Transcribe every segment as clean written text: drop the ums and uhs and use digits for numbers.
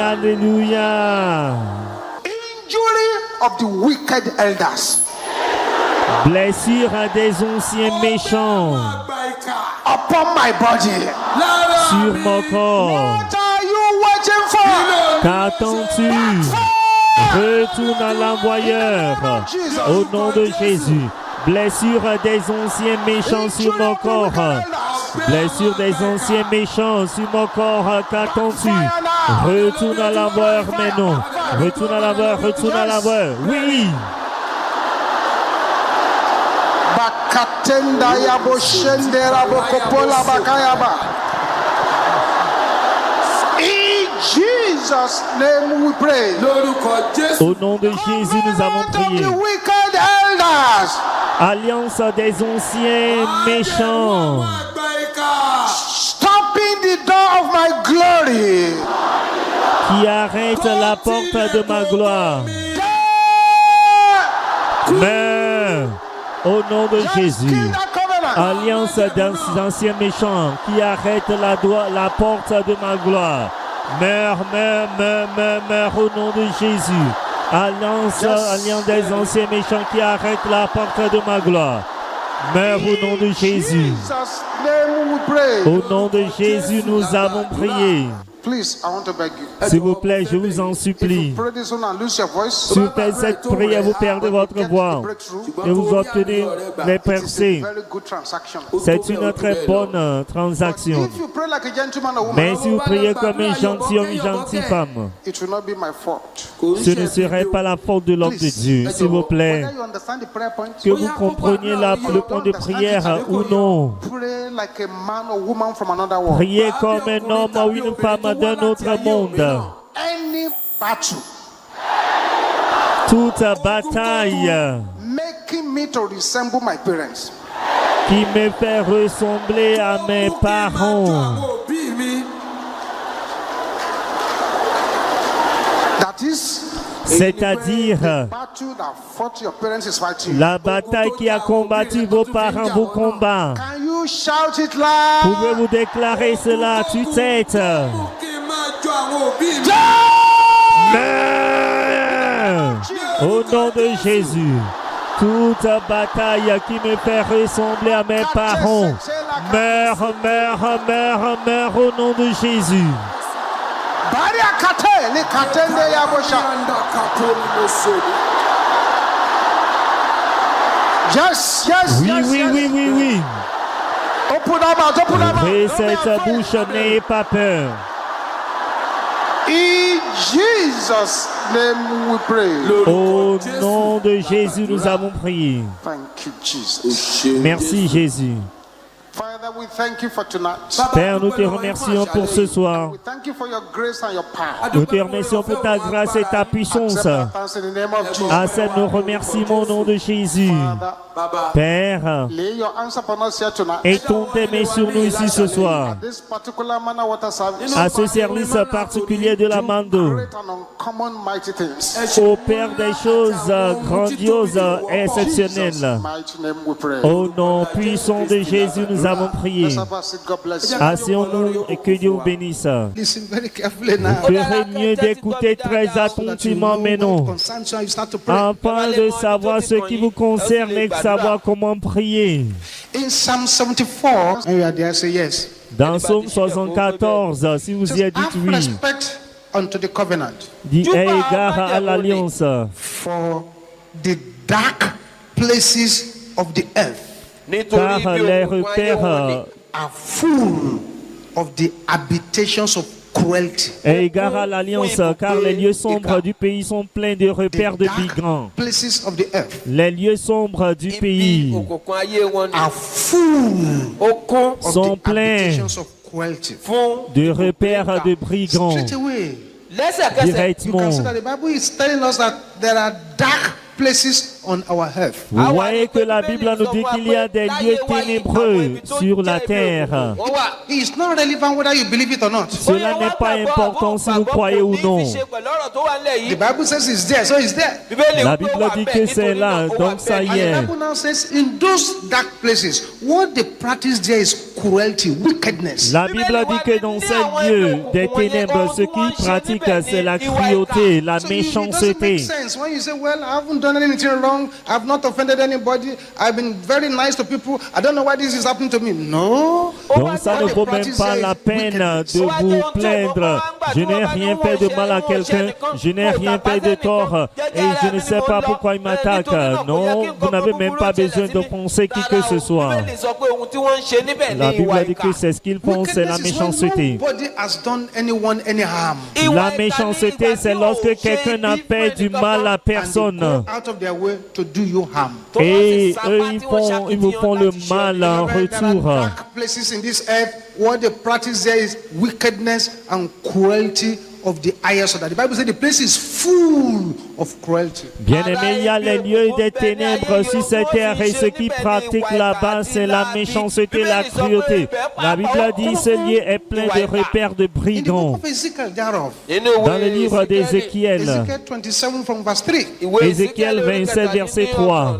Alléluia. Injury of the wicked elders. Blessure des anciens méchants Upon my body. sur mon corps. What are you waiting for? Qu'attends-tu? Retourne à l'envoyeur. Au nom de Jésus. Blessure des anciens méchants sur mon corps. Blessure des anciens méchants sur mon corps. Qu'attends-tu? Retourne à l'envoyeur maintenant. Retourne à l'envoyeur. Retourne à l'envoyeur. Oui. Bakatenda yabo shendera bokopola bakayaba. In Jesus' name we pray. Au nom de Jésus, nous avons prié. The wicked elders. Alliance des anciens méchants. Stopping the door of my glory. Qui arrête la porte de ma gloire. Meurs. Au nom de Jésus. Alliance des anciens méchants qui arrête la porte de ma gloire. Meurs, meurs, meurs, meurs, meurs au nom de Jésus. Alliance des anciens méchants qui arrête la porte de ma gloire. Meurs au nom de Jésus. Au nom de Jésus, nous avons prié. Please, I want to beg you. S'il vous plaît, je vous en supplie. Si vous faites cette prière, vous perdez votre voix et vous obtenez les percées. C'est une très bonne transaction. Mais si vous priez comme un gentilhomme, une gentille femme, ce ne serait pas la faute de l'homme de Dieu. S'il vous plaît, que vous compreniez le point de prière ou non. Priez comme un homme ou une femme d'un autre monde. Toute bataille qui me fait ressembler à mes parents. C'est-à-dire la bataille qui a combattu vos parents vous combat. Pouvez-vous déclarer cela à tue-tête? Meurs! Au nom de Jésus, toute bataille qui me fait ressembler à mes parents, meurs, meurs, meurs, meurs au nom de Jésus. Oui. Ouvrez cette bouche, n'ayez pas peur. In Jesus' name we pray. Au nom de Jésus, nous avons prié. Thank you, Jesus. Merci, Jésus. Father, we thank you for tonight. Père, nous te remercions pour ce soir. We thank you for your grace and your power. Nous te remercions pour ta grâce et ta puissance. Accepte nos remerciements au nom de Jésus. Père, étends tes mains sur nous ici ce soir. À ce service particulier de la Mando, opère des choses grandioses et exceptionnelles. Au nom puissant de Jésus, nous avons prié. Asseyons-nous et que Dieu vous bénisse. Vous ferez mieux d'écouter très attentivement maintenant, afin de savoir ce qui vous concerne et de savoir comment prier. In Psalm 74, and you are there, say yes. Dans Psaume 74, si vous y êtes, dites oui. Respect unto the covenant. Dit égard à l'alliance. For the dark places of the earth Car les repères are full of the habitations of cruelty. et égard à l'alliance, car les lieux sombres du pays sont pleins de repères de migrants. Places of the earth Les lieux sombres du pays are full sont pleins habitations of cruelty. de repères de brigands. Straight away, you Directement. can see that the Bible is telling us that there are dark places on our earth. Vous voyez que la Bible nous dit qu'il y a des lieux ténébreux sur la terre. It's not relevant whether you believe it or not. Cela n'est pas important si vous croyez ou non. The Bible says it's there, so it's there. La Bible dit que c'est là, donc ça y And est. the Bible now says in those dark places, what they practice there is cruelty, wickedness. La Bible dit que dans ces lieux des ténèbres, ce qu'ils pratiquent, c'est la cruauté, la So it doesn't méchanceté. make sense when you say, well, I haven't done anything wrong, I've not offended anybody, I've been very nice to people, I don't know why this is happening to me. No. Donc ça ne vaut même pas la peine de vous plaindre. Je n'ai rien fait de mal à quelqu'un, je n'ai rien fait de tort et je ne sais pas pourquoi il m'attaque. Non, vous n'avez même pas besoin de penser qui que ce soit. La Bible dit que c'est ce qu'ils font, c'est la Wickedness is when méchanceté. nobody has done anyone any harm. La méchanceté, c'est lorsque quelqu'un n'a fait du mal à And they personne. go out of their way to do you harm. Et eux, ils vous font le mal en There are retour. dark places in this earth. What they practice there is wickedness and cruelty of the highest order. The Bible says the place is full of cruelty. Bien-aimés, il y a les lieux des ténèbres sur cette terre et ce qu'ils pratiquent là-bas, c'est la méchanceté, la cruauté. La Bible dit ce lieu est plein de repères de In the book brigands. of Ezekiel, thereof, Dans le livre d'Ézéchiel, Ezekiel 27 from verse 3. Ézéchiel 27, verset 3.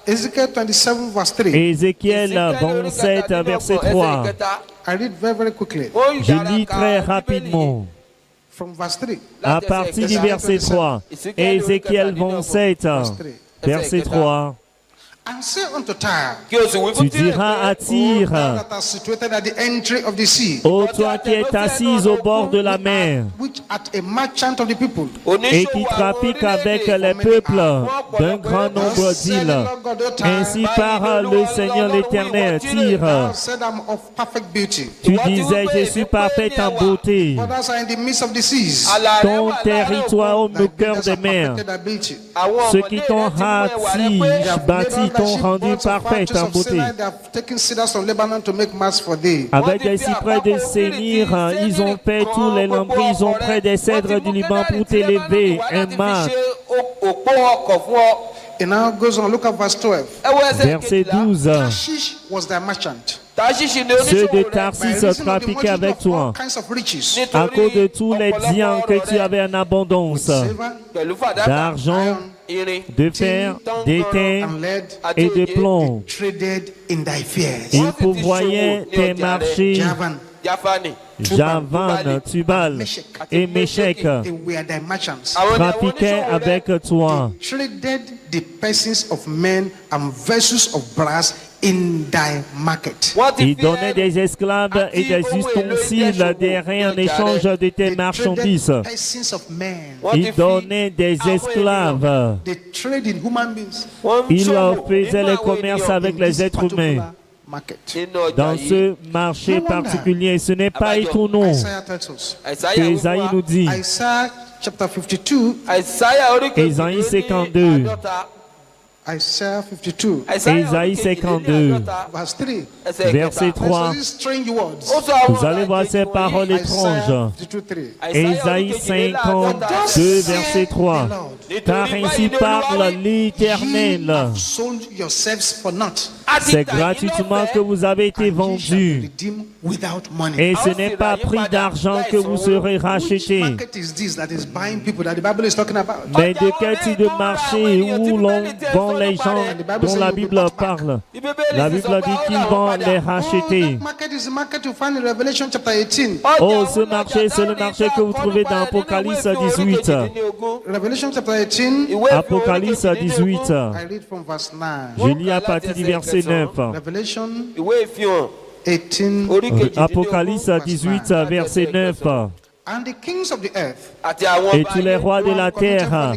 Ezekiel 27 verse 3. Ézéchiel 27, verset 3. I read very, very quickly. Je lis très rapidement. From verse 3. À partir du verset 3. Ézéchiel 27, verset 3. And say unto Tyre, Tu diras à Tyr, that are situated at the entry of the sea, ô toi qui es assise au bord de la mer, which art a merchant of the people, et qui trafique avec les peuples d'un grand nombre d'îles. Ainsi parle le Seigneur l'Éternel, Tyr. thou said, I'm of perfect beauty. Tu disais, je suis parfaite en beauté. Others are in the midst of the seas. Ton territoire au cœur Builders des are mers. perfected at beauty. Ceux qui t'ont bâti t'ont rendu parfaite en beauté. They have taken cedars from Lebanon to make mast for thee. Avec des cyprès de Sénir, ils ont fait tous les lambris, ils ont pris des cèdres du Liban pour t'élever un mât. It now goes on. Look at verse 12. Verset 12. Tarshish was thy merchant. Ceux de Tarsis trafiquaient avec toi Kinds of riches. à cause de tous les biens que tu avais en abondance, Silver, d'argent, de fer, d'étain and lead. et de plomb. Traded in thy fears. Ils pourvoyaient tes marchés Javan, Javan, Tubal et Méchec, they were thy merchants. trafiquaient avec toi. Traded the persons of men and vessels of brass in thy market. Ils donnaient des esclaves et des ustensiles des reins en échange de tes marchandises. Persons of men. Ils donnaient des esclaves. They trade in human beings. Ils faisaient le commerce avec les êtres humains. Market. Dans ce marché particulier, ce n'est pas étonnant Isaiah tells us. que Isaïe nous dit, Isaiah chapter 52. Isaïe 52, Isaiah 52. Isaïe 52, Verse 3. verset 3. So these strange words. Vous allez voir ces paroles Isaiah étranges. 52, 3. Isaïe 52, verset 3. Car ainsi parle l'Éternel. Sold yourselves for naught. C'est gratuitement que vous avez été vendus. Redeem without money. Et ce n'est pas prix d'argent que vous serez Which rachetés. market is this that is buying people that the Bible is talking about? Mais de quel type de marché où l'on vend les gens dont la Bible parle? La Bible dit qu'ils vont les racheter. That market is the market you find in Revelation chapter 18. Oh, ce marché, c'est le marché que vous trouvez dans Apocalypse 18. Revelation chapter 18. Apocalypse 18. I read from verse 9. Je lis à partir du verset 9. Revelation 18. Apocalypse 18, verset 9. And the kings of the earth Et tous les rois de la terre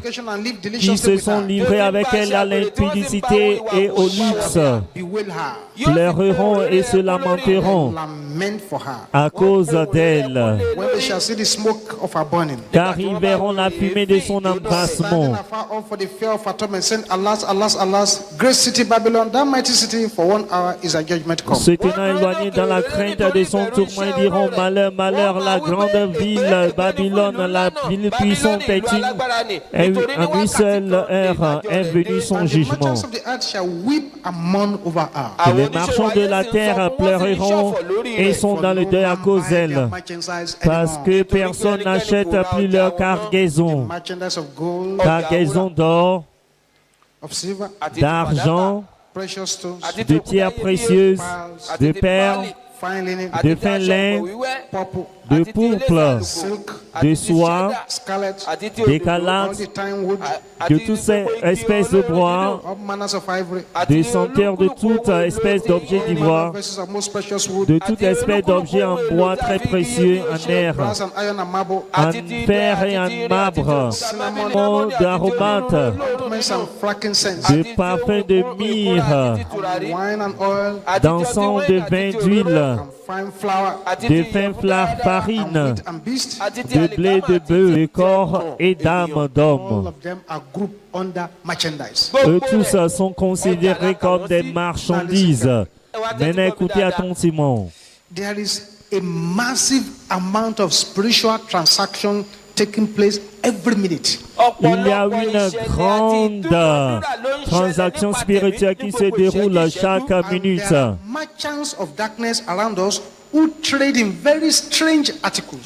qui se sont livrés avec elle à l'impudicité et au luxe bewail her. pleureront et se lamenteront Lament for her. à cause d'elle, When they shall see the smoke of her burning. car ils verront la fumée de son Standing embrassement. afar off for the fear of her torment, saying, Alas, alas, alas, great city Babylon, that mighty city, for 1 hour is her judgment come. Se tenant éloignés dans la crainte de son tourment, ils diront malheur, malheur, la grande ville ville Babylone, la ville puissante, en une seule heure est venu son And the jugement. merchants of the earth shall weep and mourn over her. Et les marchands de la terre pleureront et sont dans le deuil à cause d'elle, parce que personne n'achète plus leur cargaison, Merchandise of gold, cargaison d'or, of silver, d'argent, precious stones, de pierres précieuses, de perles, fine linen, de fin lin, purple, de pourpre, silk, de soie, scarlet, d'écarlate, all the time wood, de toutes ces espèces de bois, all manners of ivory, de senteurs de toute espèce d'objets d'ivoire, verses of most precious wood, de toute espèce d'objets en bois très précieux, en air, brass and iron and marble, en fer et en marbre, d'aromates, ointments and frankincense, de parfums de myrrhe, wine and oil, d'encens de vin d'huile, and fine flour, de fin farine, wheat and beast. de blé de bœuf, de corps et d'âme All d'homme. of them are grouped under merchandise. Eux tous sont considérés comme des marchandises. Maintenant, écoutez attentivement. There is a massive amount of spiritual transaction taking place every minute. Il y a une grande transaction spirituelle qui se déroule chaque minute. There are merchants of darkness around us who trade in very strange articles.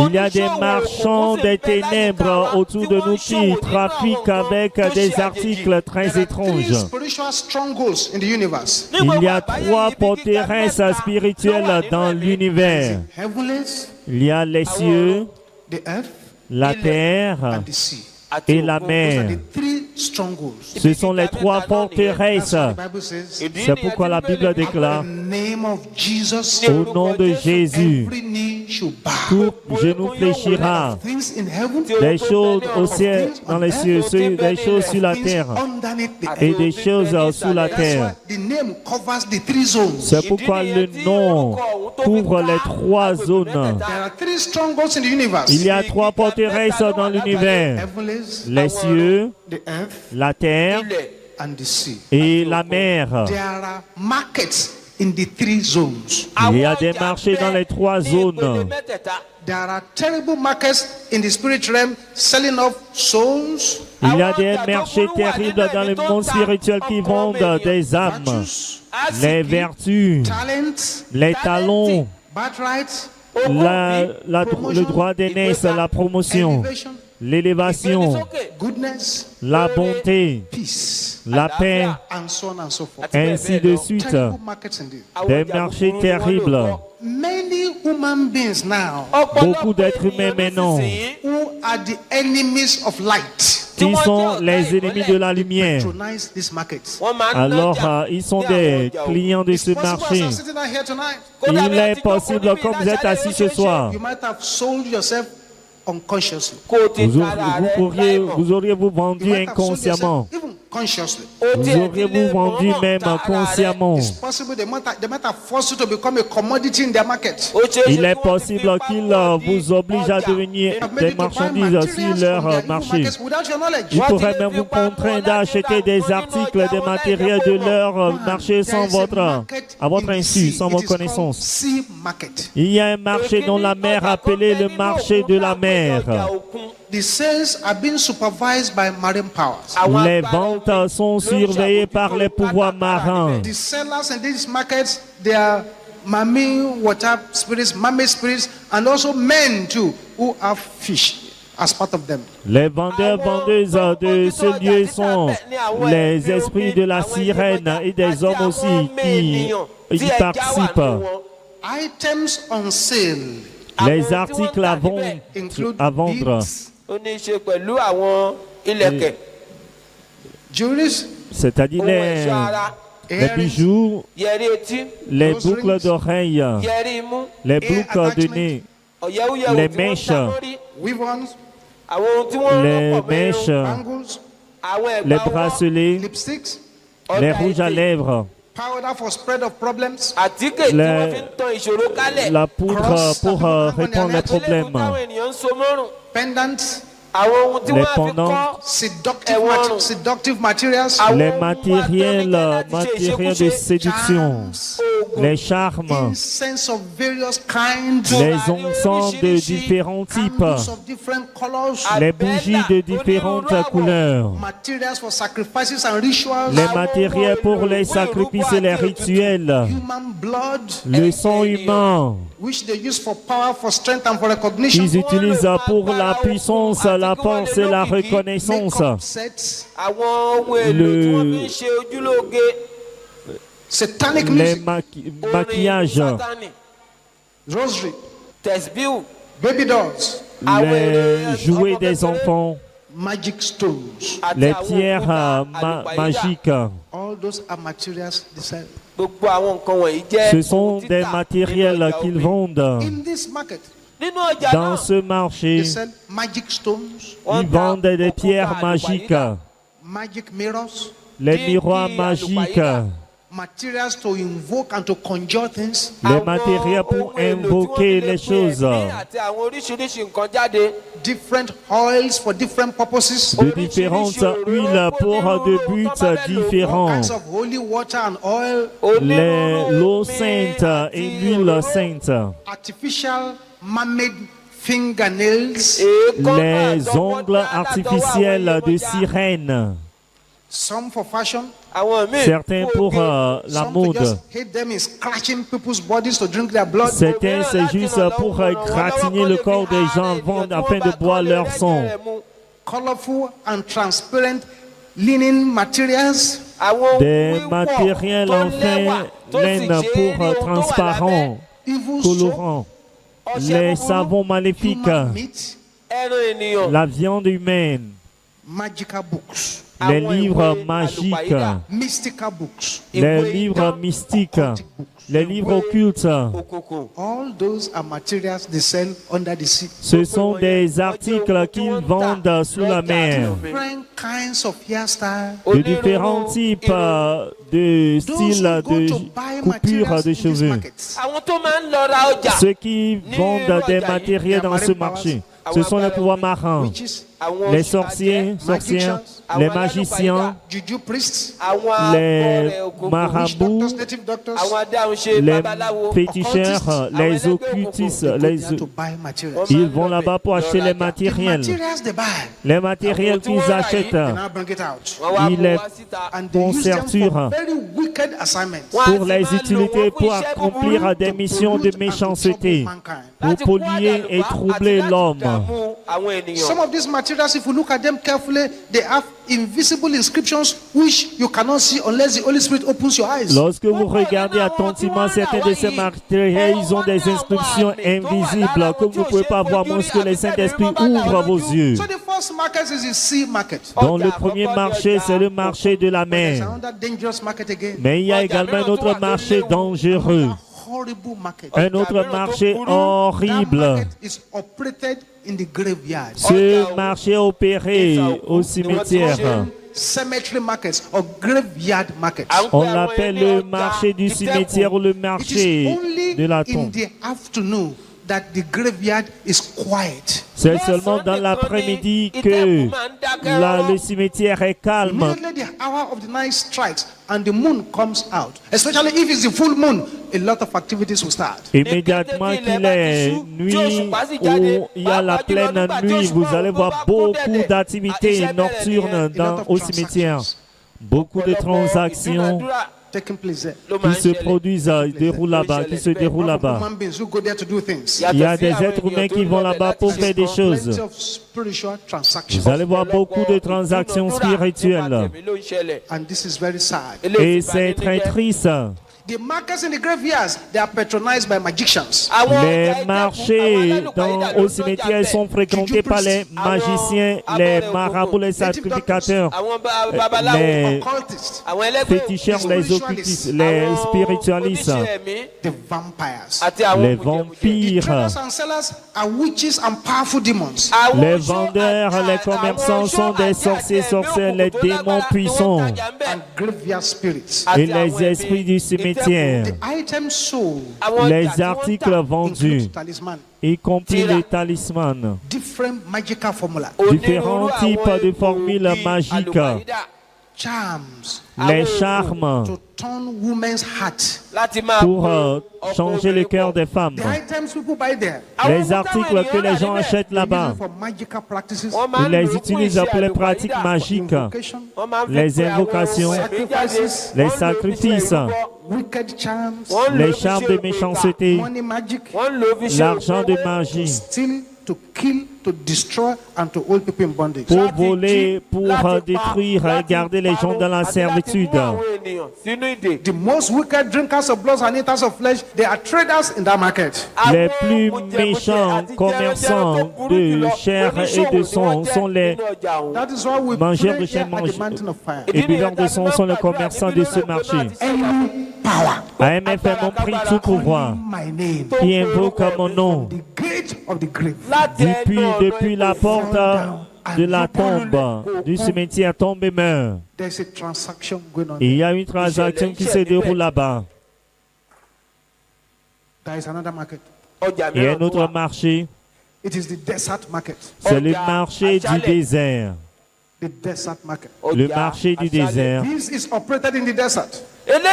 Il y a des marchands des ténèbres autour de nous qui trafiquent avec des articles très Three étranges. spiritual strongholds in the universe: Il y a trois forteresses spirituelles dans l'univers. heavens, Il y a les cieux, the earth, la terre and the sea. et la Those are mer. the three strongholds. Ce sont les trois forteresses. The Bible says, C'est pourquoi la Bible déclare, in the name of Jesus, au nom de Jésus, every knee should bow. tout genou fléchira. Things in heaven, Des choses au ciel, dans les cieux, des choses sur la things terre underneath the earth. et des choses sous la terre. The name covers the three zones. C'est pourquoi le nom couvre les trois zones. There are three strongholds in the universe: Il y a trois forteresses dans l'univers. heavens, Les cieux, the earth, la terre and the sea. et la mer. There are markets in the three zones. Il y a des marchés dans les trois zones. There are terrible markets in the spirit realm selling off souls, Il y a des marchés terribles dans le monde spirituel qui vendent des âmes, les vertus, talents, les talons, birthrights, le droit d'aînesse, la promotion, elevation, l'élévation, goodness, la bonté, peace, la paix, and so on and so forth. ainsi de suite. Terrible markets indeed. Des marchés terribles. Many human beings now Beaucoup d'êtres humains maintenant who are the enemies of light qui sont les ennemis de la lumière. patronize these markets. Alors, ils sont des clients de ce Possible as marché. you're sitting out here tonight, Il est possible, comme vous êtes assis ce soir, you might have sold yourself unconsciously. vous auriez vous vendu You might have sold yourself inconsciemment. even consciously. Vous auriez vous vendu même consciemment. It's possible they might have forced you to become a commodity in their market. Il est possible qu'ils vous obligent à devenir des marchandises sur leur marché. Ils pourraient même vous contraindre d'acheter des articles, des matériels de leur marché sans à votre insu, sans votre connaissance. Il y a un marché dans la mer appelé le marché de la mer. The sales are being supervised by marine powers. Les ventes sont surveillées par les pouvoirs marins. The sellers in these markets, they are marine water spirits, mermaid spirits, and also men too who have fish as part of them. Les vendeuses de ce lieu sont les esprits de la sirène et des hommes aussi qui y participent. Items on sale Les articles à vendre, jewelries, c'est-à-dire les bijoux, les boucles d'oreilles, les boucles de nez, les mèches, weave-ons, les mèches, bangles, les bracelets, lipsticks, les rouges à lèvres, powder for spread of problems, la poudre pour répondre les problèmes, pendants, les pendants, seductive materials, les matériels de séduction, les charmes, incense of various kinds, les encens de différents types, candles of different colors, les bougies de différentes couleurs, materials for sacrifices and rituals, les matériels pour les sacrifices et les rituels, human blood, le sang humain which they use for power, for strength, and for recognition. qu'ils utilisent pour la puissance, la force et la reconnaissance. Makeup sets, Le, satanic les music, maquillages, rosary, baby dolls, les jouets des enfants, magic stones. les pierres magiques. All those are materials they sell. Ce sont des matériels qu'ils vendent. In this market, Dans ce marché, they sell magic stones, ils vendent des pierres magiques, magic mirrors, les miroirs magiques, materials to invoke and to conjure things, les matériels pour invoquer les choses, different oils for different purposes, de différentes huiles pour de buts all différents, kinds of holy water and oil, l'eau sainte et l'huile sainte, artificial man-made fingernails, les ongles artificiels de sirène, some for fashion, certains pour la some to mode. just hate them in scratching people's bodies to drink their blood. Certains, c'est juste pour gratigner le corps des gens afin de boire leur sang. Colorful and transparent linen materials, Des matériels enfin laine pour transparent, evil colorant. Les savons maléfiques, human meat, la viande humaine, magical books, les livres magiques, mystical books. les livres mystiques, les livres occultes. All those are materials they sell under the sea. Ce sont des articles qu'ils vendent sous la mer, Different kinds of hairstyles. de différents types de Those styles who go de to buy coupure materials de in these cheveux. markets, Ceux qui vendent des matériels dans ce marché, ce sont les pouvoirs marins, witches, les sorciers, sorcières, les magiciens, juju priests, les witch marabouts, doctors, native doctors, les féticheurs, les occultistes. they go there to buy materials. Ils vont là-bas pour acheter les The matériels. materials they buy, Les matériels qu'ils achètent, they now bring it out. ils les And they use them for concerturent very wicked assignments. pour les utiliser pour accomplir des missions de méchanceté, pour polluer et troubler l'homme. Some of these materials, if you look at them carefully, they have invisible inscriptions which you cannot see unless the Holy Spirit opens your eyes. Lorsque vous regardez attentivement certains de ces matériels, ils ont des inscriptions invisibles que vous ne pouvez pas voir moins que le Saint-Esprit ouvre vos yeux. So the first market is the sea market. Donc le premier marché, c'est le marché de la There's mer. another dangerous market again. Mais il y a également un autre marché dangereux, Horrible market. un autre marché That horrible. market is operated in the graveyard. Ce marché opéré au cimetière. Cemetery markets or graveyard markets. On l'appelle le marché du cimetière ou le It is marché only de la in tombe. the afternoon that the graveyard is quiet. C'est seulement dans l'après-midi que le cimetière est calme. Immediately the hour of the night strikes and the moon comes out. Especially if it's the full moon, a lot of activities will start. Immédiatement qu'il est nuit ou il y a la pleine nuit, vous allez voir beaucoup d'activités nocturnes au cimetière. Beaucoup de transactions Taking place there. qui se produisent, qui se déroulent là-bas. Human beings who go there to do things. Il y a des êtres humains qui vont là-bas pour faire des Plenty choses. of spiritual transactions. Vous allez voir beaucoup de transactions spirituelles. And this is very sad. Et c'est très triste. The markets in the graveyards, they are patronized by magicians. Les marchés au cimetière sont fréquentés par les magiciens, les marabouts, les sacrificateurs, les Occultists, féticheurs, les occultistes, les spiritualistes, the vampires. les The vampires, traders and sellers are witches and powerful demons. les vendeurs, les commerçants sont des sorciers, sorcières, les démons puissants And graveyard spirits. et les esprits du cimetière. The items sold Les articles vendus, include talisman, y compris les talismans, different magical formula, différents types de formules magiques, charms les charmes to turn women's heart. pour changer le cœur des femmes. The items people buy there, Les articles que les gens achètent là-bas, for magical practices, ils les utilisent pour les pratiques magiques, invocation, les invocations, sacrifices, les sacrifices, wicked charms, les charmes de méchanceté, money magic, l'argent de magie, steal, to kill, to destroy, and to hold people in bondage. pour voler, pour détruire et garder les gens dans la servitude. The most wicked drinkers of blood and eaters of flesh, they are traders in that market. Les plus méchants commerçants de chair et de sang sont les That is why we mangeurs pray de chair here at the mountain of fire. et buveurs de sang sont les commerçants de ce marché. Any power AMFM ont pris tout pouvoir my name, qui invoque mon nom the gate of the grave. depuis la porte de la tombe, du cimetière tombe et meurt. There's a transaction going on. Il y a une transaction qui se déroule là-bas. There is another market. Il y a un autre marché, It is the desert market. c'est le marché du désert. The desert market. Le marché du désert. This is operated in the desert.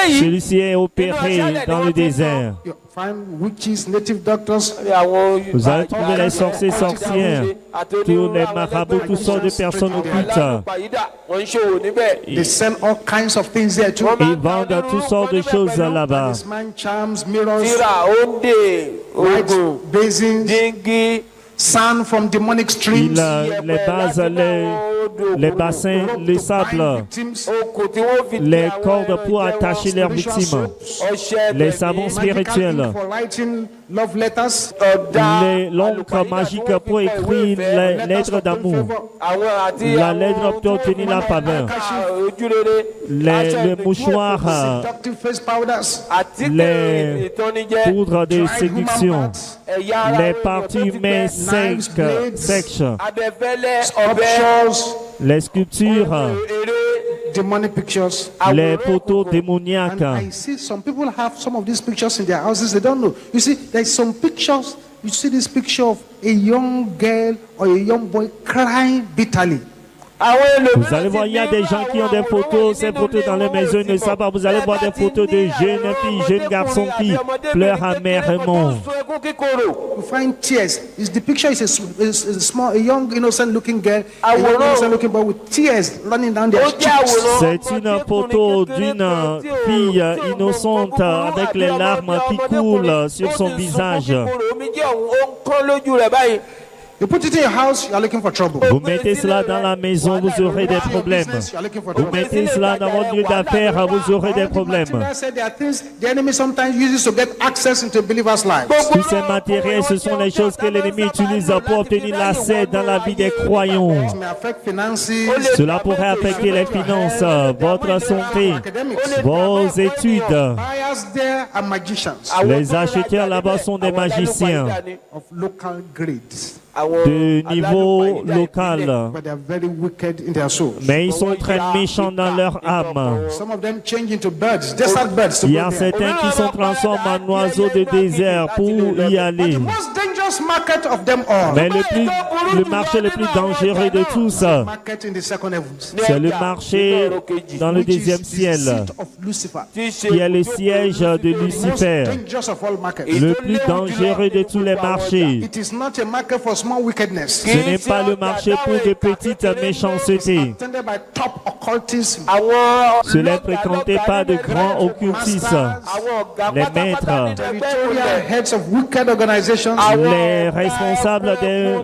Celui-ci est opéré dans le désert. You find witches, native doctors, Vous allez trouver les sorciers, sorcières, tous les marabouts, toutes sortes de personnes occultes. they sell all kinds of things there too. Ils vendent toutes sortes de choses là-bas. Talisman, charms, mirrors, lights, basins, sand from demonic streams. Les bases, les bassins, les sables, Victims, les cordes pour attacher leurs victimes, les savons spirituels, for writing love letters, l'encre magique pour écrire les lettres d'amour, la lettre pour obtenir la faveur, les mouchoirs, seductive face powders, les poudres de séduction, les parties humaines sèches, sculptures, les sculptures, demonic pictures. les photos démoniaques. And I see some people have some of these pictures in their houses. They don't know. You see, there's some pictures. You see this picture of a young girl or a young boy crying bitterly. Vous allez voir, il y a des gens qui ont des photos, ces photos dans les maisons, ils ne savent pas. Vous allez voir des photos de jeunes filles, jeunes garçons qui pleurent amèrement. You find tears. The picture is a small, a young, innocent-looking girl, a young, innocent-looking boy with tears running down their cheeks. C'est une photo d'une fille innocente avec les larmes qui coulent sur son visage. You put it in your house, you are looking for trouble. Vous mettez cela dans la maison, vous aurez des problèmes. You are looking for Vous trouble. mettez cela dans votre lieu d'affaires, vous aurez des problèmes. I said there are things the enemy sometimes uses to get access into believers' lives. Tous ces matériels, ce sont les choses que l'ennemi utilise pour obtenir l'accès dans la vie des croyants. It may affect finances, Cela pourrait affecter les finances, votre santé, academics. vos études. Buyers there are magicians Les acheteurs là-bas sont des magiciens of local grades, de niveau local, but they are very wicked in their souls. mais ils sont très méchants dans leur âme. Some of them change into birds, desert birds. To Il y go a there. certains qui se transforment en oiseaux de désert pour y aller. The most dangerous market of them all, Mais le marché le plus dangereux de tous, market in the second heavens, c'est le marché dans le which is deuxième the ciel, seat of Lucifer. qui est le siège de Lucifer, Dangerous of all markets. le plus dangereux de tous les marchés. It is not a market for small wickedness. Ce n'est pas le marché pour de petites méchancetés. Attended by top occultists, Cela n'est fréquenté par de grands occultistes, les maîtres, territorial heads of wicked organizations, les responsables des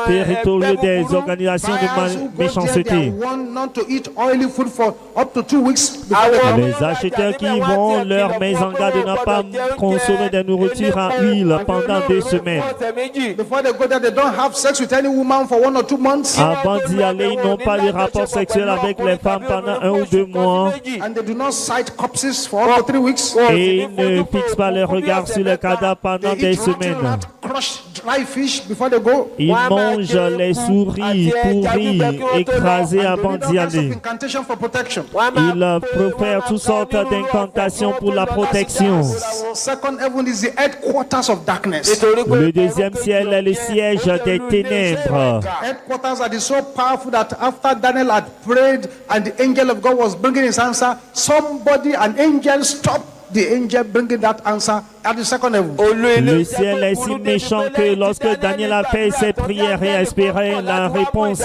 territoriaux des organisations de buyers who go there, they méchanceté, are warned not to eat oily food for up to 2 weeks before they come. les acheteurs qui vont leur mettre en garde de ne pas consommer de nourriture à huile pendant 2 semaines. Before they go there, they don't have sex with any woman for 1 or 2 months, Avant d'y aller, ils n'ont pas de rapport sexuel avec les femmes pendant 1 ou 2 mois and they do not sight corpses for up to 3 weeks. et ils ne fixent pas leur regard sur les cadavres pendant They des eat rotten semaines. rat, crushed dry fish before they go. Ils mangent les souris pourries, écrasées avant d'y aller. Incantation for protection. Ils profèrent toutes sortes d'incantations pour la protection. Second heaven is the headquarters of darkness. Le deuxième ciel est le siège des ténèbres. Headquarters are so powerful that after Daniel had prayed and the angel of God was bringing his answer, an angel stopped the angel bringing that answer at the second heaven. Le ciel est si méchant que lorsque Daniel a fait ses prières et espérait la réponse,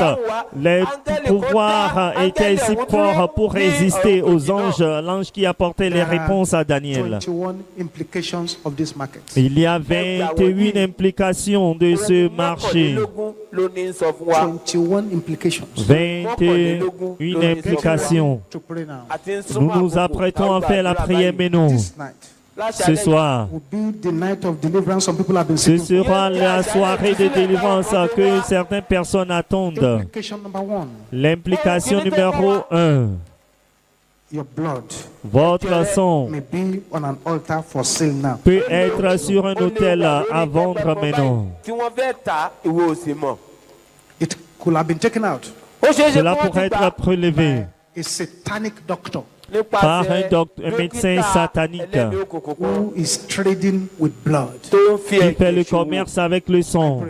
les pouvoirs étaient si forts pour résister aux anges, l'ange qui apportait les réponses à Daniel. 21 implications of this market. Il y a 21 implications de ce marché. 21 implications. 21 implications. To pray now. Nous nous apprêtons à faire la prière maintenant. This night Ce soir, will be the night of deliverance. Some people have been ce seeking. sera la soirée de délivrance que certaines personnes attendent. Implication number 1. L'implication numéro 1, Your blood votre sang may be on an altar for sale now. peut être sur un autel à vendre maintenant. It could have been taken out. Cela pourrait être prélevé A satanic doctor par un médecin satanique who is trading with blood. qui fait le commerce avec le sang.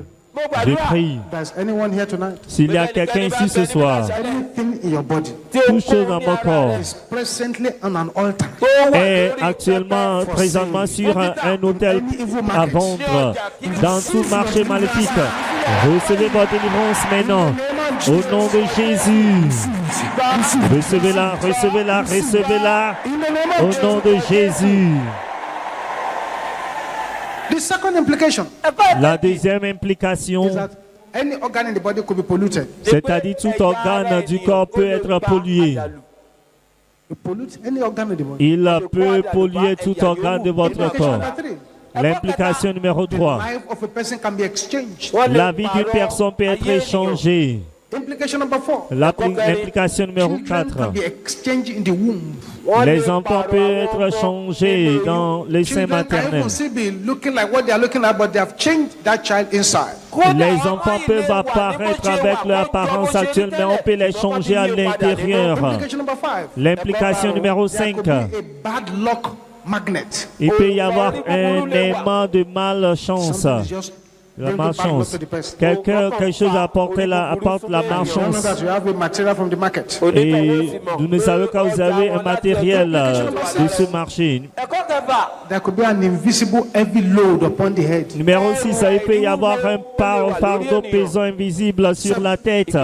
Je prie, Does anyone here tonight? s'il y a quelqu'un ici ce soir, Anything in your body toute chose dans mon corps is presently on an altar. est actuellement, présentement sur un autel à vendre dans tout marché maléfique. Recevez votre délivrance maintenant. Au nom de Jésus. Recevez-la, recevez-la, recevez-la. Au nom de Jésus. The second implication La deuxième implication, is that any organ in the body could be polluted. c'est-à-dire tout organe du corps peut être pollué. You pollute any organ in the body. Il peut polluer tout organe de votre Implication corps. number 3. L'implication numéro 3. Life of a person can be exchanged. La vie d'une personne peut être échangée. Implication number 4. L'implication numéro Children 4. can be exchanged in the womb. Les enfants peuvent être changés dans les seins Children can maternels. even still be looking like what they are looking at, but they have changed that child inside. Les enfants peuvent apparaître avec leur apparence actuelle, mais on peut les changer à l'intérieur. Implication number 5. L'implication numéro 5. A bad luck magnet. Il peut y avoir un aimant de malchance. Something is just La bring the bad luck malchance. to the person. Quelque chose apporte la You know malchance. that you have a material from the market. Et vous ne savez quand vous avez un matériel de ce marché. There could be an invisible heavy load upon the head. Numéro 6, il peut y avoir un fardeau pesant invisible sur la tête.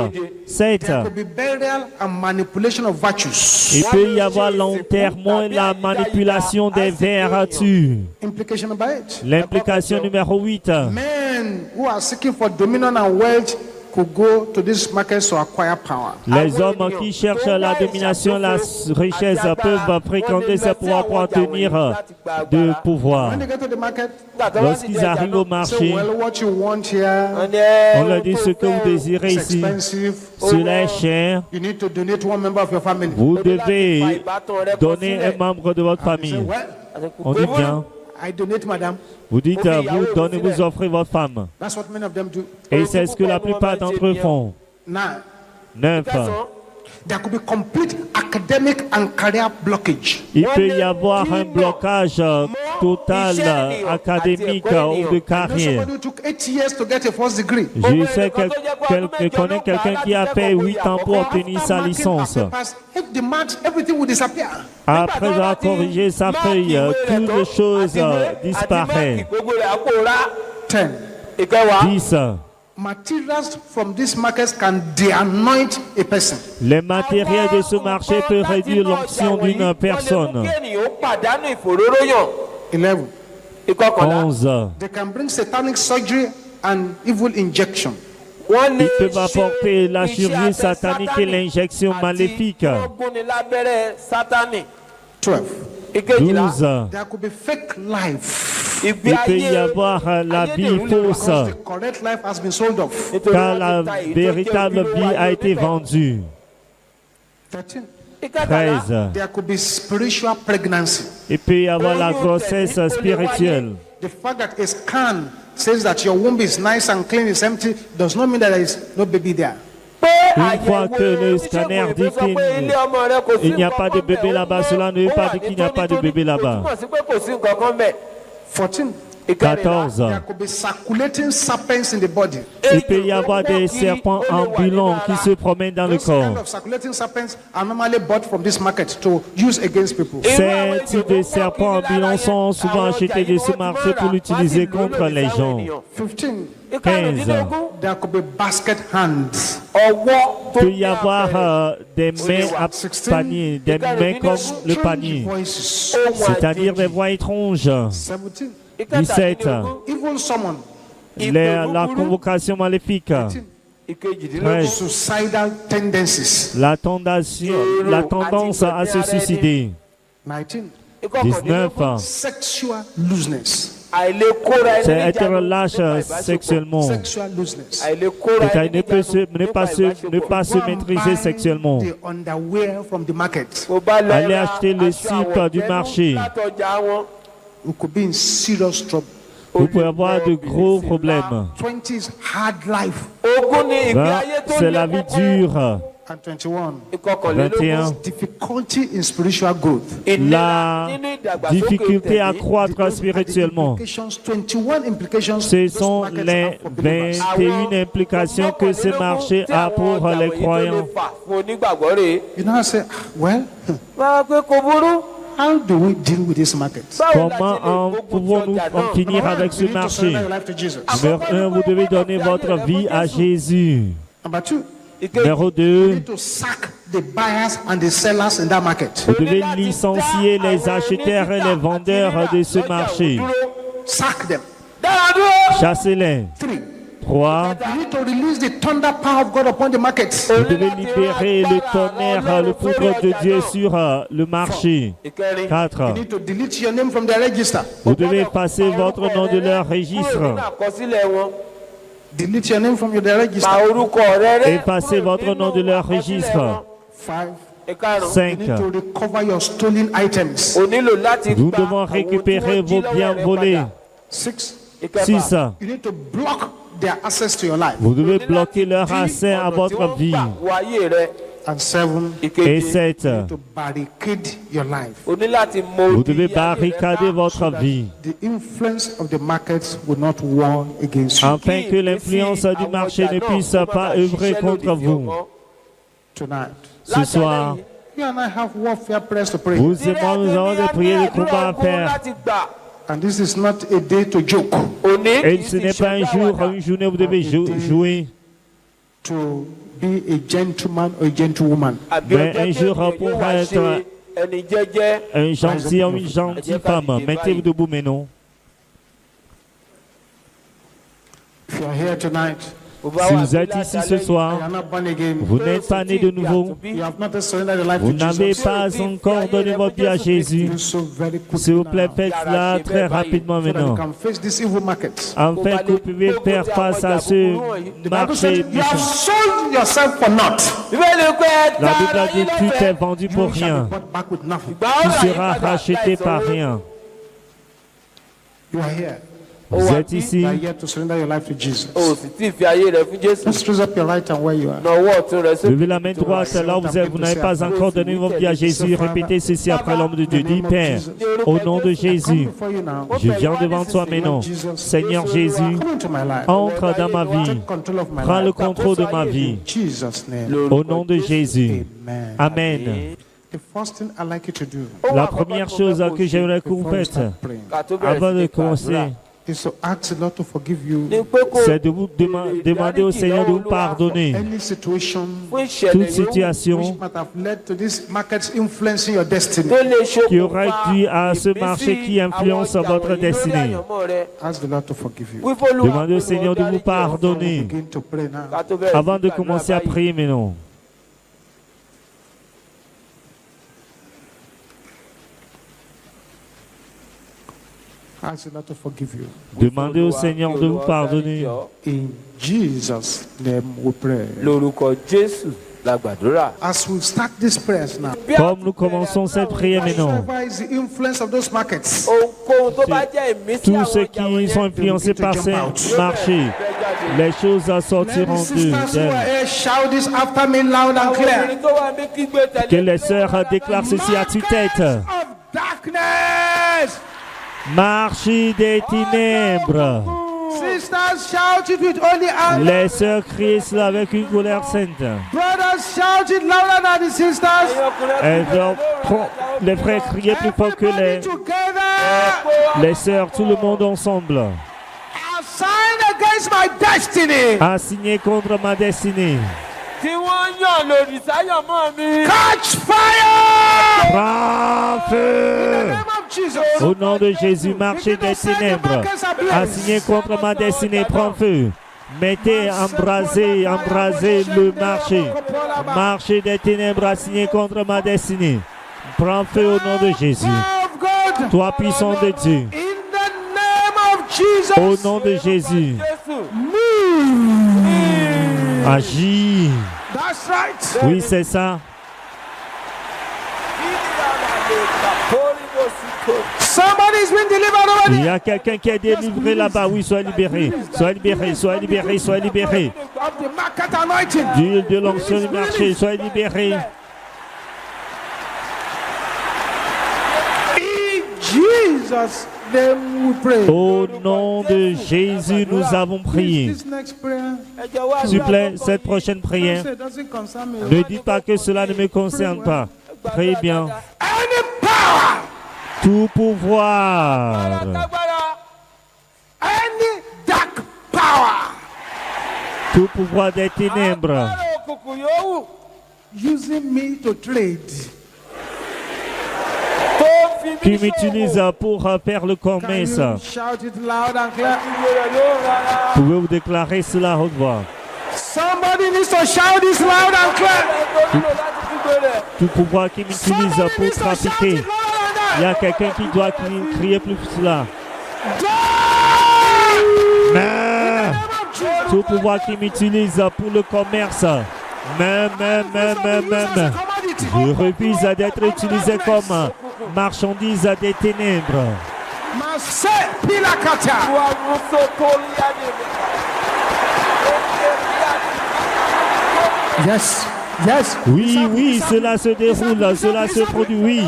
7. There could be burial and manipulation of virtues. Il peut y avoir l'enterrement et la manipulation des vertus. Implication number 8. L'implication numéro 8. Men who are seeking for dominion and wealth could go to these markets to acquire power. Les hommes qui cherchent la domination, la richesse peuvent fréquenter ces pouvoirs pour obtenir de pouvoir. When they get to the market, Lorsqu'ils arrivent au say, marché, well, what you want here on leur dit ce que vous désirez is ici. expensive. Cela est cher. You need to donate one member of your family. Vous devez donner un membre de votre Say, famille. well, On dit bien. I donate, madam. Vous dites, vous donnez, vous offrez votre femme. That's what many of them do. Et c'est ce que la plupart d'entre eux font. 9. 9. There could be complete academic and career blockage. Il peut y avoir un blocage total académique ou de carrière. Somebody who took 8 years to get a first degree. Je sais que je connais quelqu'un qui a fait 8 ans pour obtenir sa licence. If the marks, everything will disappear. Après avoir corrigé sa feuille, toutes les choses disparaissent. 10. 10. Materials from these markets can de-anoint a person. Les matériels de ce marché peuvent réduire l'onction d'une personne. 11. 11. They can bring satanic surgery and evil injection. Ils peuvent apporter la chirurgie satanique et l'injection maléfique. 12. 12. There could be fake life. Il peut y avoir la vie fausse, Because the correct life has been sold off. car la véritable vie a été vendue. 13. 13. There could be spiritual pregnancy. Il peut y avoir la grossesse spirituelle. the fact that a scan says that your womb is nice and clean, is empty, does not mean that there is no baby there. Une fois que le scanner dit qu'il n'y a pas de bébé là-bas, cela ne veut pas dire qu'il n'y a pas de bébé là-bas. 14. 14. There could be circulating serpents in the body. Il peut y avoir des serpents ambulants qui se promènent dans le Those kind corps. of circulating serpents are normally bought from this market to use against people. Ces types de serpents ambulants sont souvent achetés de ce marché pour l'utiliser contre les gens. 15. 15. There could be basket hands. Il peut y avoir des mains à panier, des mains comme le panier, Voices. c'est-à-dire des voix étranges. 17. 17. Evil summon. La convocation maléfique. 13. Suicidal tendencies. La tendance à se suicider. 19. 19. Sexual looseness. C'est être lâche sexuellement. Sexual looseness. C'est-à-dire ne pas se maîtriser sexuellement. The underwear from the market. Aller acheter le slip du marché. We could be in serious trouble. Vous pouvez avoir de gros problèmes. 20s hard life. 20, c'est la vie dure. And 21. 21. Difficulty in spiritual growth. La difficulté à croître spirituellement. Implications, 21 implications. Ce sont this market les have for believers. 21 implications que ce marché a pour les croyants. You know, I say, well, how do we deal with this market? Comment pouvons-nous en finir avec ce You need to marché? surrender your life to Jesus. Numéro 1, vous devez donner votre vie à Jésus. Number 2, Numéro you 2, need to sack the buyers and the sellers in that market. vous devez licencier les acheteurs et les vendeurs de ce marché. Sack them. Chassez-les. 3, 3, you need to release the thunder power of God upon the market. vous devez libérer le tonnerre, le foudre de Dieu sur le marché. 4, You need to delete your name from the register. vous devez passer votre nom de leur registre. Delete your name from the register. Effacez votre nom de leur registre. 5, 5, you need to recover your stolen items. nous devons récupérer vos biens volés. 6, 6, you need to block their access to your life. vous devez bloquer leur accès à votre vie. And 7, Et 7, to barricade your life. vous devez barricader votre vie, The influence of the markets will not war against you. afin que l'influence du marché ne puisse pas œuvrer contre vous. Tonight, Ce soir, you and I have warfare prayers to pray. vous et moi, nous avons des prières de combat à faire. And this is not a day to joke. Et ce n'est pas un jour, une journée où vous devez jouer, To be a gentleman or a gentlewoman. mais un jour pour être un gentil ou une gentille femme. Mettez-vous debout maintenant. If you are here tonight, Si vous êtes ici ce soir, you are not born again. vous n'êtes pas né de nouveau, You have not surrendered your life vous to n'avez Jesus. pas encore donné votre vie à Jésus. Do so very quickly S'il vous plaît, now, faites cela très rapidement so that you maintenant, can face this evil market. afin que vous puissiez faire face à ce The Bible marché says you have méchant. sold yourself for naught. La Bible a dit tu t'es vendu pour You shall rien, be bought back with nothing. tu seras racheté par rien. You are here. Vous êtes ici, You are here to surrender your life to Jesus. Let's raise up your right hand where you are. levez la main droite là où vous êtes, vous n'avez pas encore donné votre vie à Jésus. Répétez ceci après l'homme de Dieu. Dis Père, au nom de Jésus, Before you now, je viens devant toi maintenant. Seigneur Jésus, come into my life. entre dans ma vie, Take control of my prends le life. contrôle de ma vie. In Jesus' name. Au nom de Jésus, Amen. Amen. The first thing I'd like you to do La première chose que j'aimerais que vous before we faites start praying avant de commencer, is to ask the Lord to forgive you c'est de vous demander au Seigneur de vous pardonner any situation toute situation which might have led to this market influencing your destiny. qui aurait dû à ce marché qui influence votre destinée. Ask the Lord to forgive you. Demandez au Seigneur de vous pardonner Begin to pray now. avant de commencer à prier maintenant. Ask the Lord to forgive you. Demandez au Seigneur de vous pardonner. In Jesus' name we pray. Lórúkọ Jésù As we start this prayers now, Comme nous commençons cette prière maintenant, whatever is the influence of those markets, tous ceux qui sont influencés par ces marchés, les choses sortiront d'eux. shout this after me loud and clear. Que les sœurs déclarent ceci à tue-tête. Of darkness. Marché des ténèbres. Sisters, shout it with only anger. Les sœurs crient cela avec une colère sainte. Brothers, shout it louder than the sisters. Les frères criaient plus fort que Everybody together. les sœurs, tout le monde ensemble. Assigned against my destiny. A signé contre ma destinée. Catch fire. Prends feu. Name of Jesus. Au nom de Jésus, marché des ténèbres. A signé contre ma destinée, prends feu. Mettez, embrasez le marché. Marché des ténèbres a signé contre ma destinée. Prends feu au nom de Jésus. Of God. Toi, puissant de Dieu. In the name of Jesus. Au nom de Jésus. Agis. That's right. Oui, c'est ça. Somebody's been delivered already. Il y a quelqu'un qui est délivré là-bas. Oui, sois libéré. Sois libéré, sois libéré, sois libéré. Of the market anointing. D'huile de l'onction du marché, sois libéré. In Jesus' name we pray. Au nom de Jésus, nous avons prié. This next prayer, S'il vous plaît, cette prochaine prière, it doesn't concern me. ne dites pas que cela ne me concerne pas. Priez bien. Any power, Tout pouvoir, any dark power, tout pouvoir des ténèbres, using me to trade. qui m'utilise pour faire le Can commerce. you shout it loud and clear? Pouvez-vous déclarer cela à haute voix? Somebody needs to shout this loud and clear. Tout pouvoir qui m'utilise Somebody pour needs to shout trafiquer. it louder Il y than a quelqu'un qui doit crier plus cela. that. Mais tout pouvoir qui m'utilise pour le commerce. Mais. Je refuse d'être utilisé comme marchandise des ténèbres. Mase pilakata. Yes, yes. Oui, cela se déroule, cela se produit, oui.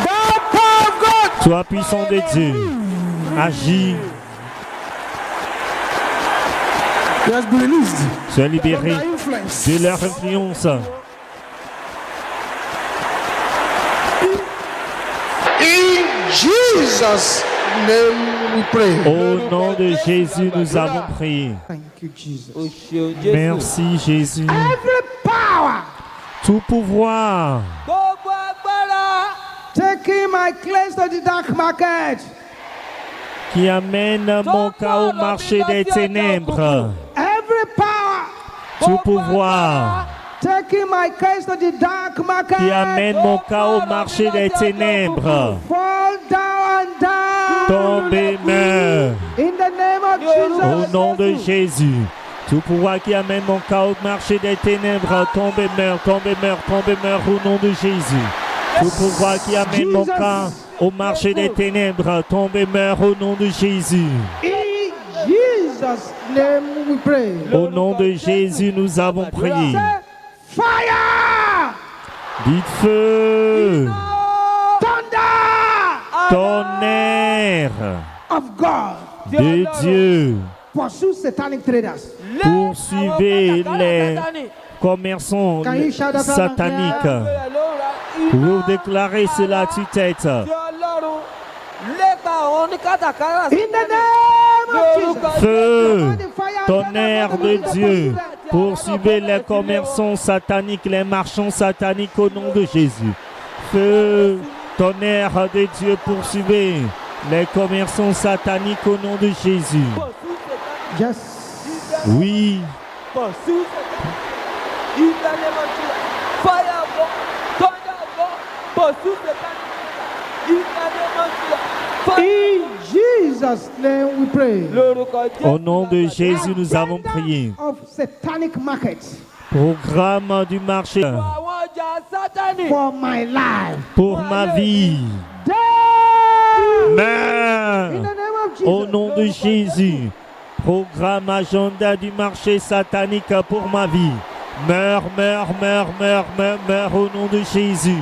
The power of God. Sois puissant de Dieu. Agis, He has been released sois from libéré their influence. de leur influence. In Jesus' name we pray. Au nom de Jésus, nous avons prié. Thank you, Jesus. Merci Jésus. Every power Tout pouvoir taking my clothes to the dark market. qui amène mon cas au marché des ténèbres. Every power Tout pouvoir taking my case to the dark market. qui amène mon cas au marché des ténèbres. Fall down and down. Tombe et meurt. In the name of Jesus. Au nom de Jésus. Tout pouvoir qui amène mon cas au marché des ténèbres. Tombe et meurt, tombe et meurt, tombe et meurt au nom de Jésus. Tout pouvoir qui amène mon cas au marché des ténèbres. Tombe et meurt au nom de Jésus. In Jesus' name we pray. Au nom de Jésus, nous avons prié. Say, fire! Dites feu, Thunder tonnerre of God. de Dieu. Pursue satanic traders. Poursuivez les commerçants sataniques. Vous déclarez cela à tue-tête. In the name of Jesus. Feu, tonnerre de Dieu. Poursuivez les commerçants sataniques, les marchands sataniques au nom de Jésus. Feu, tonnerre de Dieu, poursuivez les commerçants sataniques au nom de Jésus. Yes. Oui, In Jesus' name we pray. au nom de Jésus, nous avons prié. Of satanic markets. Programme du marché for my life. pour ma vie. Meurs In the name of Jesus. au nom de Jésus. Programme agenda du marché satanique pour ma vie. Meurs, meurs, meurs, meurs, meurs, meurs au nom de Jésus.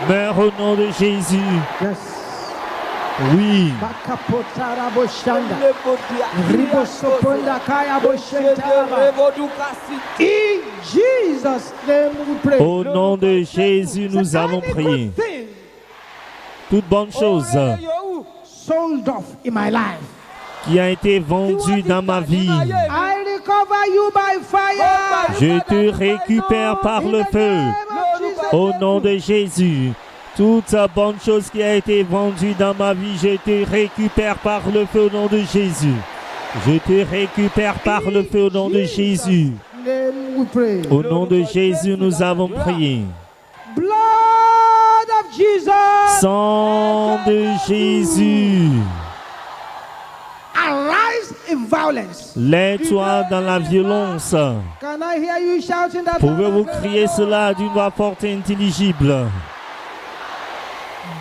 Meurs au nom de Jésus. Yes. Oui. Bakapotara boshanda. Ribosoponda kaya boshenda. In Jesus' name we pray. Au nom de Jésus, nous avons prié. Toute bonne chose Sold off in my life. qui a été vendue dans ma vie, I recover you by fire. je te récupère par le feu. Au nom de Jésus, toute bonne chose qui a été vendue dans ma vie, je te récupère par le feu au nom de Jésus. Je te récupère par le feu au nom de Jésus. Name we pray. Au nom de Jésus, nous avons prié. Blood of Jesus. Sang de Jésus, Arise in violence. lève-toi dans la violence. Can I hear you shouting that? Pouvez-vous crier cela d'une voix forte et intelligible?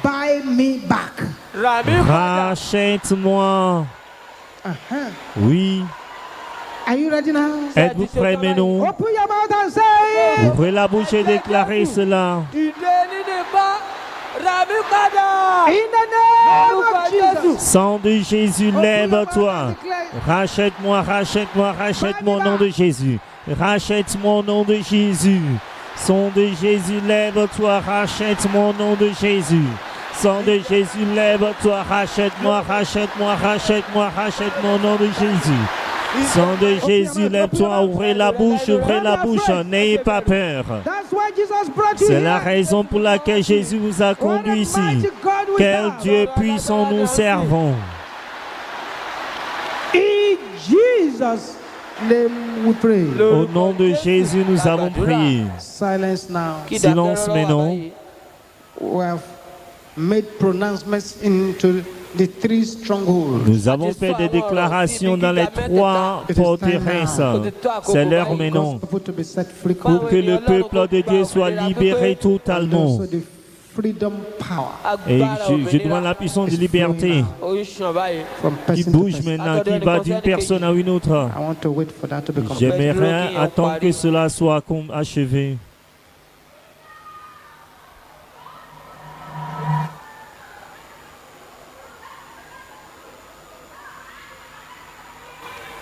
Buy me back. Rachète-moi. Oui. Are you ready now? Êtes-vous prêts maintenant? Open your mouth and say. Ouvrez la bouche et déclarez cela. In the name of Jesus. Sang de Jésus, lève-toi. Rachète-moi, rachète-moi, rachète-moi au nom de Jésus. Rachète-moi au nom de Jésus. Sang de Jésus, lève-toi, rachète-moi au nom de Jésus. Sang de Jésus, lève-toi, rachète-moi, rachète-moi, rachète-moi, rachète-moi au nom de Jésus. Sang de Jésus, lève-toi, ouvrez la bouche, n'ayez pas peur. That's why Jesus brought you C'est la here. raison pour laquelle Jésus vous a conduit ici. Quel Dieu puissant nous servons. In Jesus' name we pray. Au nom de Jésus, nous avons prié. Silence now. Silence maintenant. We have made pronouncements into the three strongholds. Nous avons fait des déclarations dans les trois forteresses. C'est l'heure maintenant People to be set free. pour que le peuple de Dieu soit libéré totalement. Also the freedom power Et je demande la puissance de liberté from qui person to bouge person. maintenant, qui va d'une personne à une autre. I want to wait for that to become. J'aimerais attendre que cela soit achevé.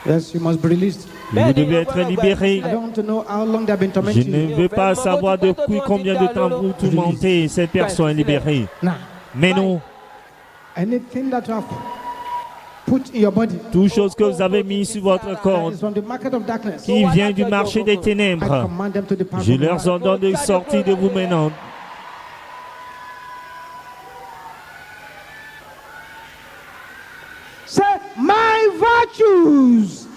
Yes, you must be released. Vous devez être libéré. I don't want to know how long they've been Je tormenting ne you. veux pas savoir depuis combien de temps vous tourmentez. Cette personne est libérée. Now, Mais non, anything that you have put in your body toute chose que vous avez mis sur votre corps is from the market of darkness. qui vient du marché des I ténèbres, command them to depart je from leur you. ordonne de sortir de vous maintenant. Say, my virtues.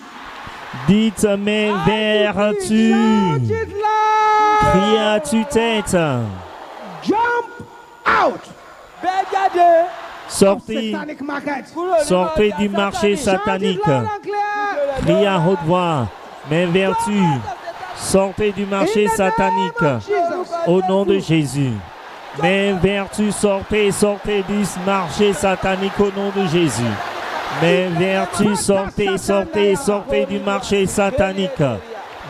Dites mes vertus. Shout it loud. Criez à tue-tête. Jump out. Sortez, Satanic market. sortez du marché Shout it satanique. loud and clear. Criez à haute voix. Mes vertus. Sortez du marché satanique. Au nom de Jésus. Mes vertus, sortez, sortez du marché satanique au nom de Jésus. Mes vertus, sortez, sortez, sortez du marché satanique.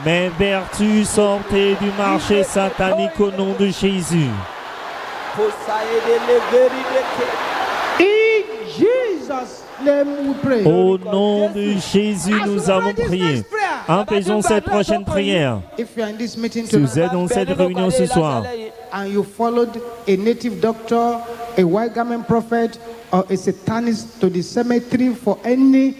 Mes vertus, sortez du marché satanique au nom de Jésus. In Jesus' name we pray. Au nom de Jésus, nous avons prié. En faisant cette prochaine prière, If you are in this meeting si vous tonight êtes dans cette réunion ce soir, and you followed a native doctor, a white garment prophet, or a satanist to the cemetery for any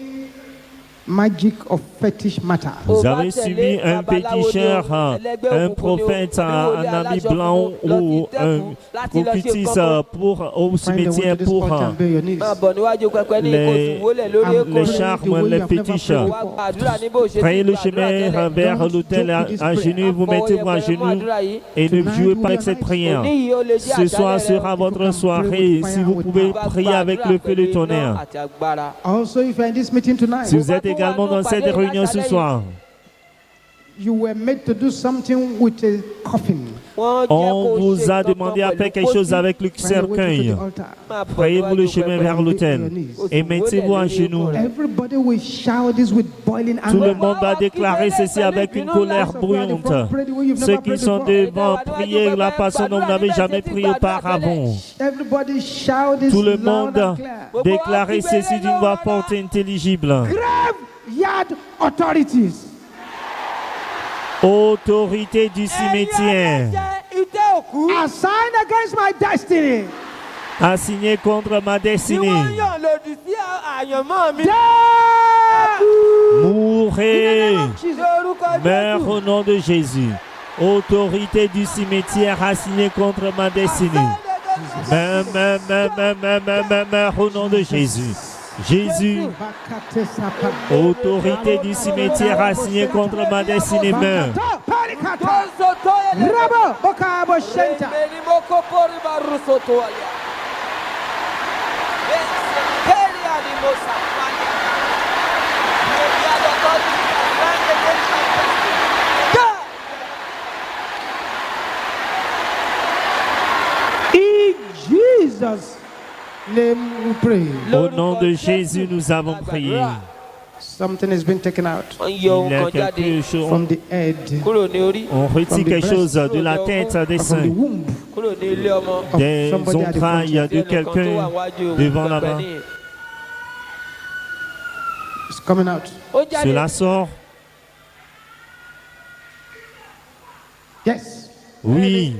magic or fetish matter, vous avez suivi un péticheur, un prophète, un ami blanc ou un prophétise au find a way cimetière to this pour altar and bear your knees. les charmes, les fétiches. Prenez le chemin vers l'autel à genoux, vous mettez-vous à genoux et ne jouez pas avec cette prière. Ce soir sera votre soirée si vous pouvez prier avec le feu du tonnerre. Also, if you are in this meeting tonight, Si vous êtes également dans cette réunion ce soir, you were made to do something with a coffin. On vous a demandé à faire quelque chose avec le cercueil. Frayez-vous le chemin vers l'autel et mettez-vous à genoux. Everybody will shout this with boiling Tout le anger. monde va déclarer ceci avec une colère brûlante. Ceux qui sont devant, priez la façon dont vous n'avez jamais prié auparavant. Everybody shout this Tout le loud monde and clear. déclarez ceci d'une voix forte et intelligible. Graveyard authorities. Autorité du cimetière, Assigned against my destiny. assigné contre ma destinée. Mourez, meurs au nom de Jésus. Autorité du cimetière assignée contre ma destinée. Meurs au nom de Jésus. Jésus, autorité du cimetière assignée contre ma destinée, meurt. In Jesus' name we pray. Au nom de Jésus, nous avons prié. Something has been taken out Il y a quelque chose, from the head, on retire quelque chose de la tête des from the seins, womb des of somebody at the front. entrailles de quelqu'un devant là-bas. It's coming out. Cela sort. Yes. Oui.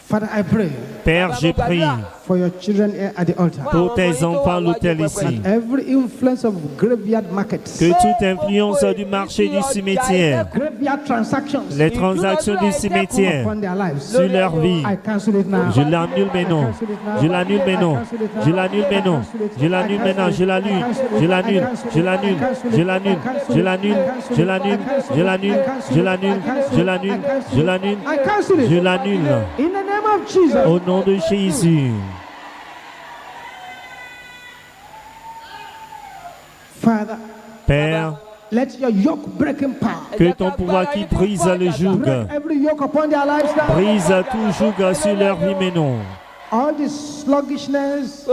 Father, I pray Père, je prie for your children here at the altar. pour tes enfants à l'autel ici. Every influence of graveyard markets, Que toute influence du marché du cimetière, graveyard transactions les transactions du cimetière upon their lives, sur leur vie, I cancel it now. je l'annule maintenant. Je l'annule maintenant. Je l'annule maintenant. Je l'annule maintenant. Je l'annule. Je l'annule. Je l'annule. Je l'annule. Je l'annule. Je l'annule. Je l'annule. Je l'annule. Je l'annule. Je l'annule. I cancel Je it l'annule. in the name of Jesus. Au nom de Jésus. Father, Père, let your yoke breaking power que ton pouvoir qui brise le joug, break every yoke upon their lives now. brise tout joug sur leur vie maintenant. All this sluggishness,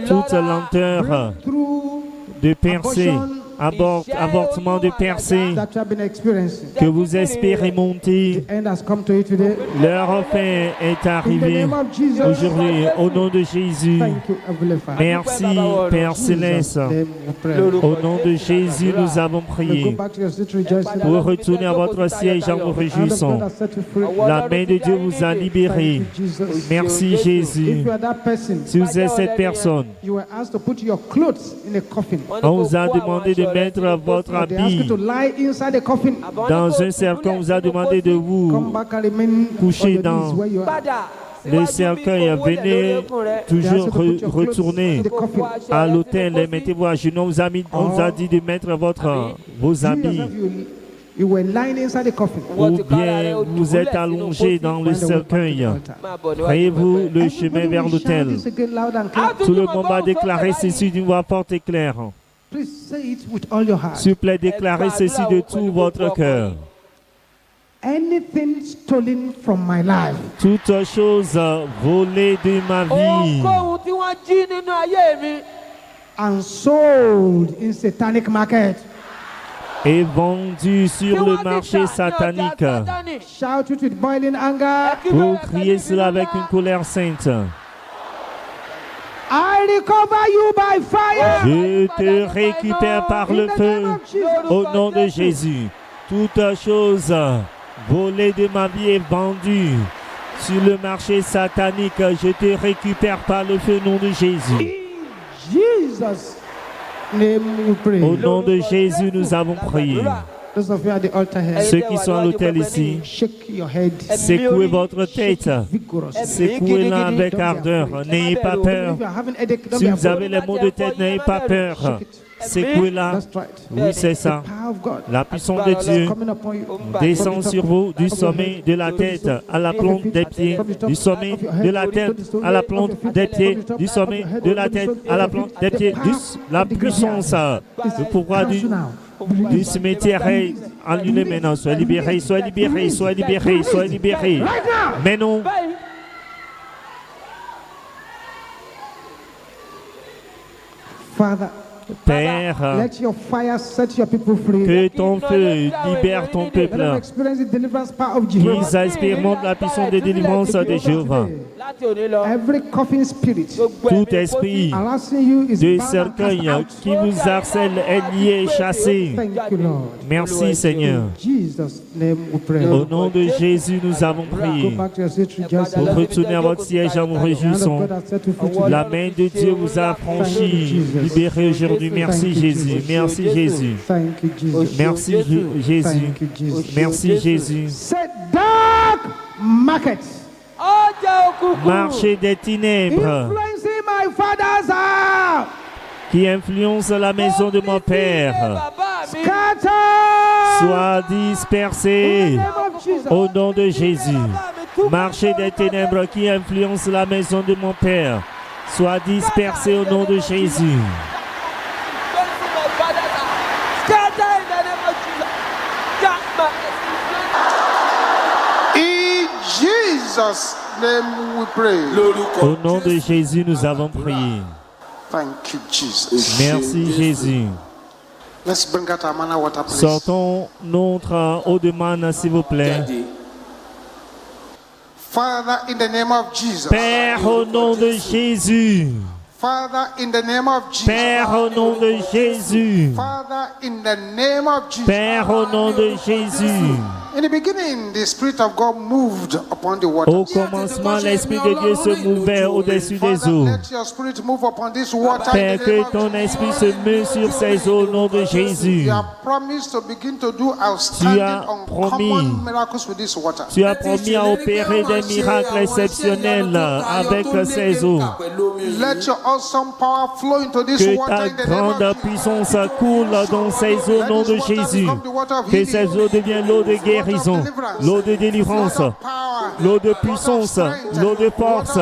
Toute lenteur through de percée, avortement de percée that you have been experiencing, que vous expérimentez, the end has come to you today. leur fin est In the arrivé name of Jesus, aujourd'hui au nom de Jésus. thank you, Heavenly Father. Merci, Père Céleste. Name we pray. Au nom de Jésus, nous avons Now go prié. back to your seat rejoicing. Vous retournez à votre siège en vous The hand of réjouissant. God has set you free. La main de Dieu vous a libéré. Thank you, Jesus. Merci, If Jésus. you are that person, Si vous êtes cette personne, you were asked to put your clothes in a coffin. on vous a demandé de mettre votre They asked you habit to lie inside the coffin. dans un cercueil. On vous a demandé de Come vous back and remain coucher on your dans knees where you are. le cercueil. Venez toujours retourner à l'hôtel et mettez-vous à genoux. On vous a dit de mettre vos You habits. yourself, you were lying inside the coffin. Ou bien vous êtes allongé dans le cercueil. Frayez-vous le chemin vers Everybody will shout l'autel. this again loud and clear. Tout le monde va déclarer ceci d'une voix forte et claire. Please say it with all your heart. S'il vous plaît, déclarez ceci de tout votre cœur. Anything stolen from my life, Toute chose volée de ma vie and sold in satanic market. est vendue sur le marché satanique. Shout it with boiling anger. Vous criez cela avec une colère sainte. I recover you by fire. Je te récupère par le feu au nom de Jésus. Toute chose volée de ma vie est vendue sur le marché satanique. Je te récupère par le feu au nom de Jésus. In Jesus' name we pray. Au nom de Jésus, nous avons prié. Those of you at the altar here, Ceux qui sont à l'hôtel ici, shake your head. secouez votre tête. Vigorously. Secouez-la avec ardeur. N'ayez pas peur. If you are having headache, don't Si be vous afraid. avez les maux de tête, n'ayez pas peur. Shake it. Secouez-la. That's right. Oui, c'est ça. Power of God La puissance de Dieu coming upon you. descend sur vous du sommet de la tête à la plante des pieds, du sommet de la tête à la plante des pieds, du sommet de la tête à la plante des pieds. La puissance, le pouvoir du cimetière est annulé maintenant. Soyez libérés, soyez libérés, soyez libérés, soyez libérés. Mais non. Father, Père, let your fire set your people free. que ton feu libère ton Let them peuple. experience the deliverance power of Jehovah. Qu'ils expérimentent la puissance de délivrance de Jéhovah. Every coughing spirit Tout esprit harassing you is de bound and cercueil cast out. qui vous harcèle est lié, chassé. Thank you, Lord. Merci Seigneur. In Jesus' name we pray. Au nom de Jésus, nous avons Go prié. back to your seat, rejoice. Pour retourner à votre siège en vous The hand of réjouissant. God has set you free today. La main de Dieu vous a franchi, libéré aujourd'hui. Merci Jésus. Merci Jésus. Thank you, Jesus. Merci Jésus. Thank you, Jesus. Merci Jésus. Set dark market Marché des ténèbres influencing my father's house. qui influence la maison de mon Père Scatter. soit dispersé In the name of Jesus. au nom de Jésus. Marché des ténèbres qui influence la maison de mon Père soit dispersé au nom de Jésus. In Jesus' name we pray. Au nom de Jésus, nous avons prié. Thank you, Jesus. Merci Jésus. Let's bring out our manna water, please. Sortons notre eau de manne, s'il vous plaît. Father, in the name of Jesus. Père, au nom de Jésus. Father, in the name of Jesus. Père, au nom de Jésus. Father, in the name of Jesus. Père, au nom de Jésus. In the beginning, the Spirit of God moved upon the Au waters. commencement, l'Esprit de Dieu se mouvait au-dessus des Father, eaux. let your Spirit move upon this water. in Père, the que name of ton Jesus. Esprit se meut sur ces eaux au nom de Jésus. You have promised to begin to do outstanding, promis. uncommon miracles with this water. Tu as promis à opérer des miracles exceptionnels avec ces eaux. Let your awesome power flow into this Que water ta in the name of grande Jesus. puissance coule dans ces eaux au nom de Jésus. Que ces eaux deviennent l'eau de guérison, l'eau de délivrance, l'eau de puissance, l'eau de force,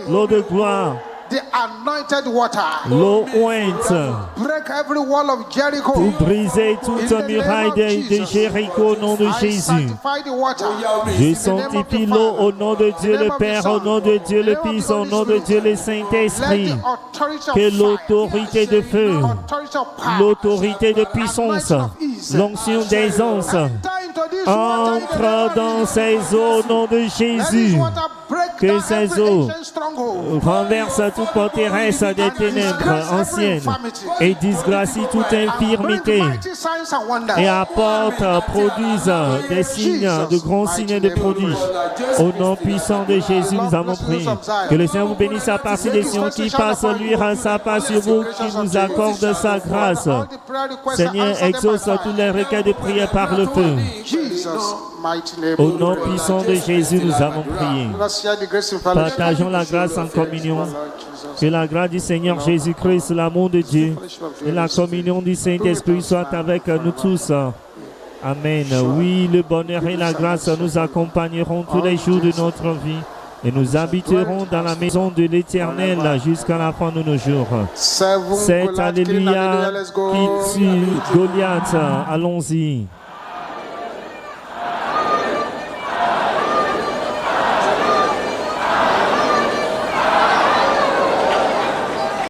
l'eau de gloire, The anointed water. l'eau ointe. Break every wall of Jericho. Pour briser toute muraille de Jéricho au nom de I Jésus. sanctify the water. Je sanctifie l'eau au nom de Dieu le Père, au nom de Dieu le Fils, au nom de Dieu le Saint-Esprit. Que l'autorité de feu, l'autorité de puissance, l'onction des anges entre dans ces eaux au nom de Jésus. Que ces eaux renversent toute forteresse des ténèbres anciennes et disgracient toute infirmité et produisent des signes, de grands signes et de prodiges. Au nom puissant de Jésus, nous avons prié. Que le Seigneur vous bénisse à partir des Sion qui passe luire sa paix sur vous, qui vous accorde sa grâce. Seigneur, exauce tous les requêtes de prière par le feu. Au nom puissant de Jésus, nous avons prié. Partageons la grâce en communion. Que la grâce du Seigneur Jésus-Christ, l'amour de Dieu et la communion du Saint-Esprit soient avec nous tous. Amen. Oui, le bonheur et la grâce nous accompagneront tous les jours de notre vie et nous habiterons dans la maison de l'Éternel jusqu'à la fin de nos jours. C'est Alléluia qui tue Goliath. Allons-y.